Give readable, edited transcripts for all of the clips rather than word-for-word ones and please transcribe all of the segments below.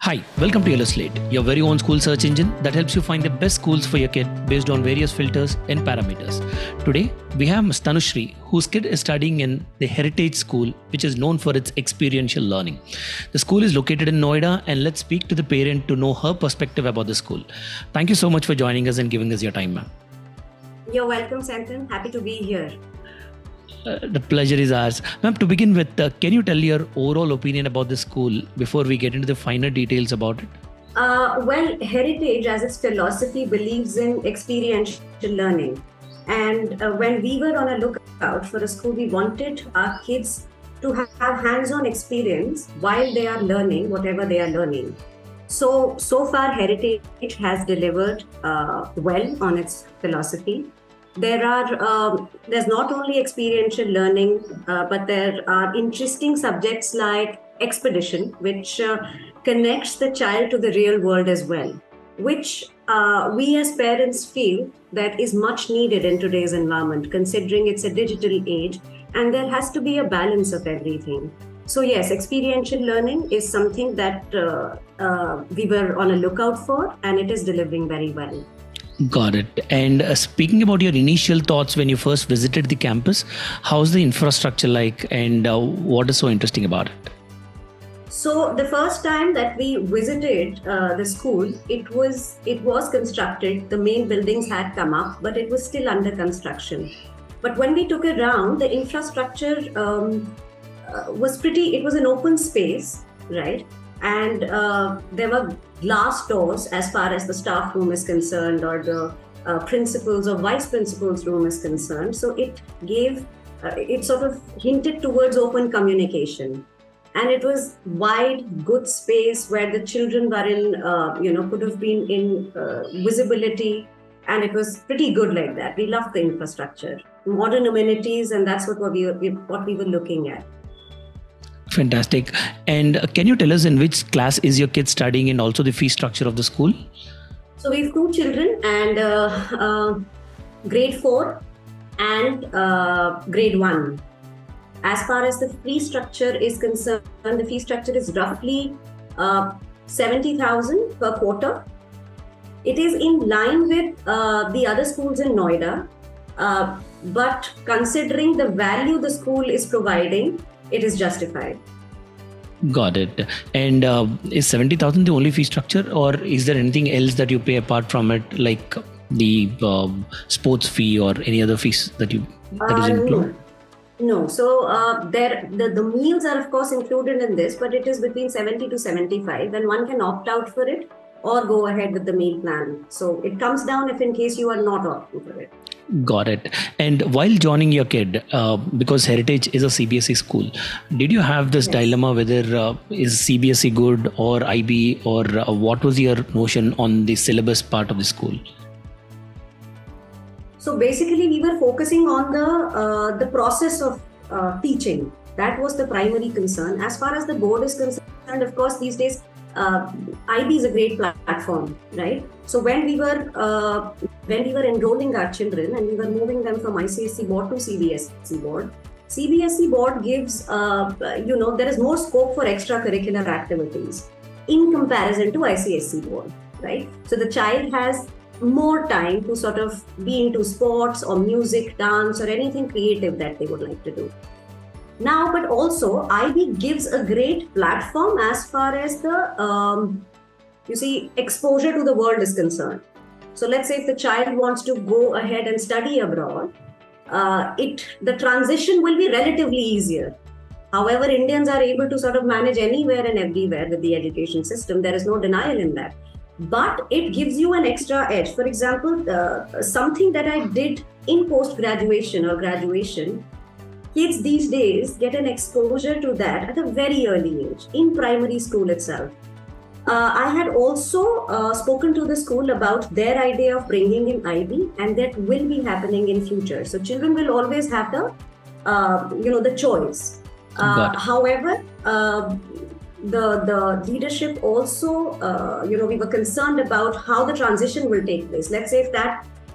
Hi, welcome to Yellow Slate, your very own school search engine that helps you find the best schools for your kid based on various filters and parameters. Today, we have Ms. Tanushri, whose kid is studying in the Heritage School, which is known for its experiential learning. The school is located in Noida, and let's speak to the parent to know her perspective about the school. Thank you so much for joining us and giving us your time, ma'am. You're welcome, Santan. Happy to be here. The pleasure is ours. Ma'am, to begin with, can you tell your overall opinion about the school before we get into the finer details about it? Well, Heritage, as its philosophy, believes in experiential learning. And when we were on a lookout for a school, we wanted our kids to have hands-on experience while they are learning whatever they are learning. So far, Heritage has delivered well on its philosophy. There's not only experiential learning, but there are interesting subjects like expedition, which connects the child to the real world as well, which we as parents feel that is much needed in today's environment, considering it's a digital age and there has to be a balance of everything. So yes, experiential learning is something that we were on a lookout for, and it is delivering very well. Got it. And speaking about your initial thoughts when you first visited the campus, how's the infrastructure like, and what is so interesting about it? So the first time that we visited the school, it was constructed. The main buildings had come up, but it was still under construction. But when we took a round, the infrastructure was pretty. It was an open space, right? And there were glass doors as far as the staff room is concerned, or the principal's or vice principal's room is concerned. So it sort of hinted towards open communication. And it was wide, good space where the children were in, could have been in visibility. And it was pretty good like that. We loved the infrastructure, modern amenities, and that's what we were looking at. Fantastic. And can you tell us in which class is your kid studying, and also the fee structure of the school? So we have two children, and grade 4 and grade 1. As far as the fee structure is concerned, the fee structure is roughly 70,000 per quarter. It is in line with the other schools in Noida, but considering the value the school is providing, it is justified. Got it. And is 70,000 the only fee structure, or is there anything else that you pay apart from it, like the sports fee or any other fees that is included? No. So the meals are of course included in this, but it is between 70 to 75, and one can opt out for it or go ahead with the meal plan. So it comes down if in case you are not opting for it. Got it. And while joining your kid, because Heritage is a CBSE school, did you have this dilemma whether is CBSE good or IB, or what was your notion on the syllabus part of the school? So basically, we were focusing on the process of teaching. That was the primary concern. As far as the board is concerned, of course, these days, IB is a great platform, right? So when we were enrolling our children and we were moving them from ICSE board to CBSE board gives, there is more scope for extracurricular activities in comparison to ICSE board, right? So the child has more time to sort of be into sports or music, dance, or anything creative that they would like to do. Now, but also IB gives a great platform as far as the, exposure to the world is concerned. So let's say if the child wants to go ahead and study abroad, the transition will be relatively easier. However, Indians are able to sort of manage anywhere and everywhere with the education system. There is no denial in that. But it gives you an extra edge. For example, something that I did in post-graduation or graduation, kids these days get an exposure to that at a very early age, in primary school itself. I had also spoken to the school about their idea of bringing in IB, and that will be happening in future. So children will always have the choice. However, the leadership also, we were concerned about how the transition will take place. Let's say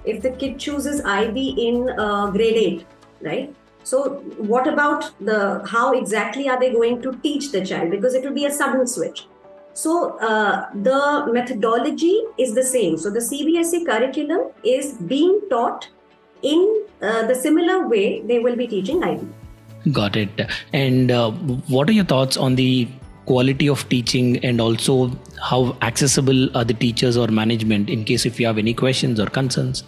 if the kid chooses IB in grade 8, right? So what about how exactly are they going to teach the child? Because it will be a sudden switch. So the methodology is the same. So the CBSE curriculum is being taught in the similar way they will be teaching IB. Got it. And what are your thoughts on the quality of teaching, and also how accessible are the teachers or management in case if you have any questions or concerns?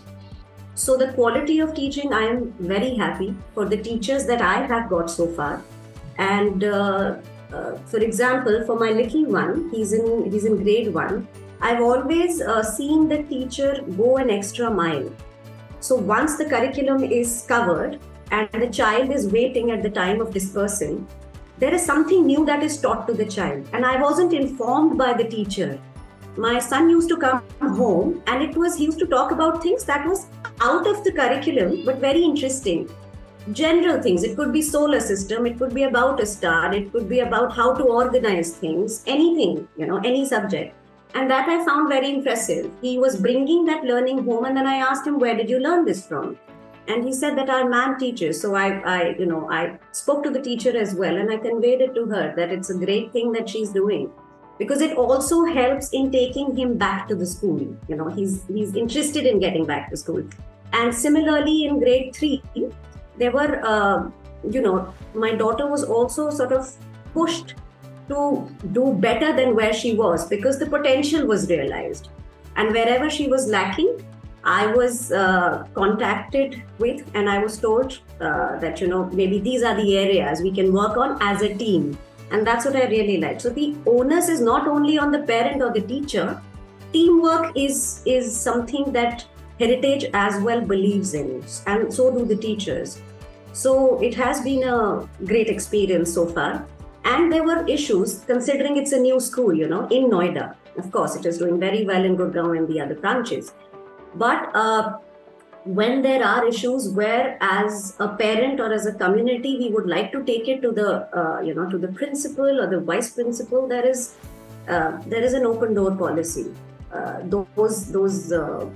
So the quality of teaching, I am very happy for the teachers that I have got so far. And for example, for my little one, he's in grade 1. I've always seen the teacher go an extra mile. So once the curriculum is covered and the child is waiting at the time of dispersing, there is something new that is taught to the child. And I wasn't informed by the teacher. My son used to come home and he used to talk about things that was out of the curriculum, but very interesting. General things. It could be solar system, it could be about a star, it could be about how to organize things, anything, any subject. And that I found very impressive. He was bringing that learning home, and then I asked him, where did you learn this from? And he said that our ma'am teaches. So I spoke to the teacher as well, and I conveyed it to her that it's a great thing that she's doing, because it also helps in taking him back to the school. He's interested in getting back to school. And similarly in grade 3, there were, my daughter was also sort of pushed to do better than where she was, because the potential was realized. And wherever she was lacking, I was contacted with, and I was told that, maybe these are the areas we can work on as a team. And that's what I really like. So the onus is not only on the parent or the teacher. Teamwork is something that Heritage as well believes in, and so do the teachers. So it has been a great experience so far. And there were issues, considering it's a new school, in Noida. Of course, it is doing very well in Gurgaon and the other branches. But when there are issues where, as a parent or as a community, we would like to take it to the, to the principal or the vice principal, there is an open door policy. Those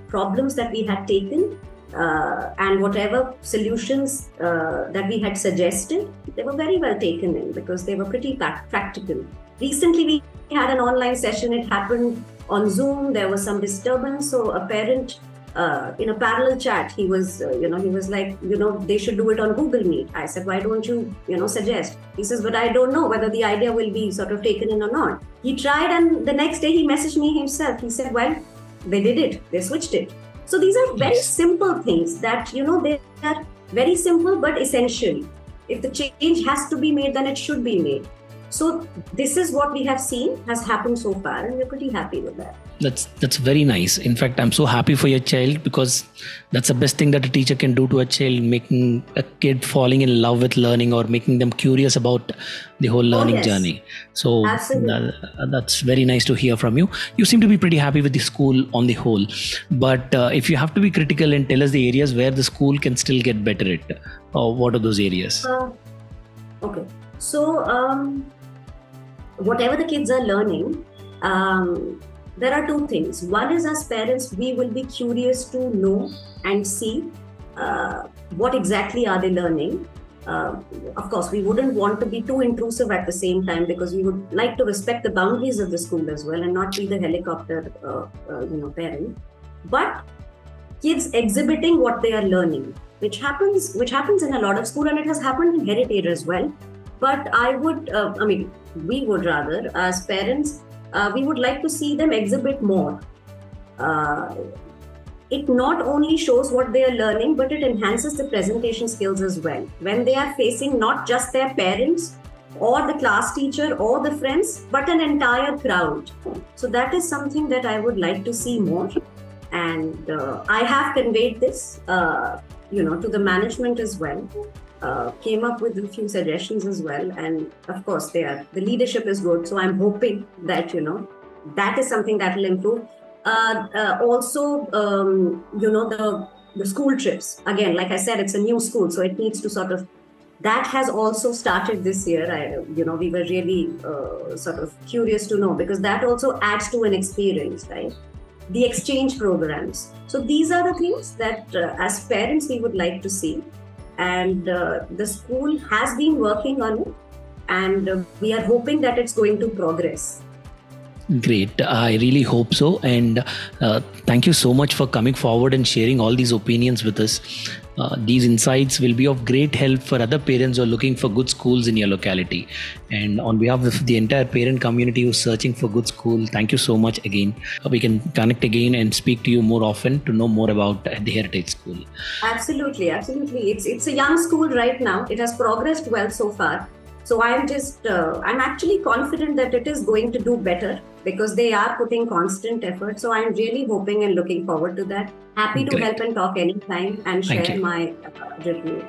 problems that we had taken and whatever solutions that we had suggested, they were very well taken in, because they were pretty practical. Recently, we had an online session. It happened on Zoom. There was some disturbance. So a parent, in a parallel chat, he was like, they should do it on Google Meet. I said, why don't you, suggest? He says, but I don't know whether the idea will be sort of taken in or not. He tried, and the next day he messaged me himself. He said, well, they did it. They switched it. So these are very simple things that, they are very simple but essential. If the change has to be made, then it should be made. So this is what we have seen has happened so far, and we're pretty happy with that. That's very nice. In fact, I'm so happy for your child, because that's the best thing that a teacher can do to a child, making a kid falling in love with learning or making them curious about the whole learning journey. So that's very nice to hear from you. You seem to be pretty happy with the school on the whole. But if you have to be critical and tell us the areas where the school can still get better at, what are those areas? Okay. So whatever the kids are learning, there are two things. One is, as parents, we will be curious to know and see what exactly are they learning. Of course, we wouldn't want to be too intrusive at the same time, because we would like to respect the boundaries of the school as well and not be the helicopter, parent. But kids exhibiting what they are learning, which happens in a lot of school, and it has happened in Heritage as well. But we would rather, as parents, we would like to see them exhibit more. It not only shows what they are learning, but it enhances the presentation skills as well. When they are facing not just their parents or the class teacher or the friends, but an entire crowd. So that is something that I would like to see more. And I have conveyed this, to the management as well. Came up with a few suggestions as well, and of course the leadership is good, so I'm hoping that that is something that will improve. Also, the school trips, again, like I said, it's a new school, so it needs to sort of, that has also started this year. We were really sort of curious to know, because that also adds to an experience, right? The exchange programs. So these are the things that as parents we would like to see. And the school has been working on it, and we are hoping that it's going to progress. Great. I really hope so. And thank you so much for coming forward and sharing all these opinions with us. These insights will be of great help for other parents who are looking for good schools in your locality. And on behalf of the entire parent community who's searching for good school, thank you so much again. We can connect again and speak to you more often to know more about the Heritage School. Absolutely, absolutely. It's a young school right now. It has progressed well so far. So I'm actually confident that it is going to do better because they are putting constant effort. So I'm really hoping and looking forward to that. Happy to Great. help and talk anytime and Thank share you. my review.